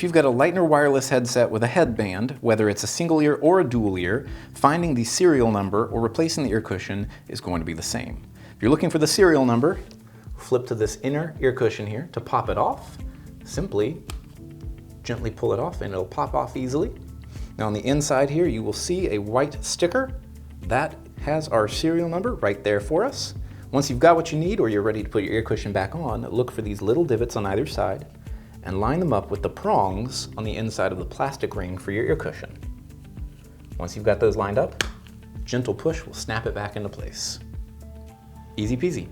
If you've got a Leitner wireless headset with a headband, whether it's a single ear or a dual ear, finding the serial number or replacing the ear cushion is going to be the same. If you're looking for the serial number, flip to this inner ear cushion here. To pop it off, simply gently pull it off and it'll pop off easily. Now on the inside here, you will see a white sticker. That has our serial number right there for us. Once you've got what you need or you're ready to put your ear cushion back on, look for these little divots on either side and line them up with the prongs on the inside of the plastic ring for your ear cushion. Once you've got those lined up, gentle push will snap it back into place. Easy peasy.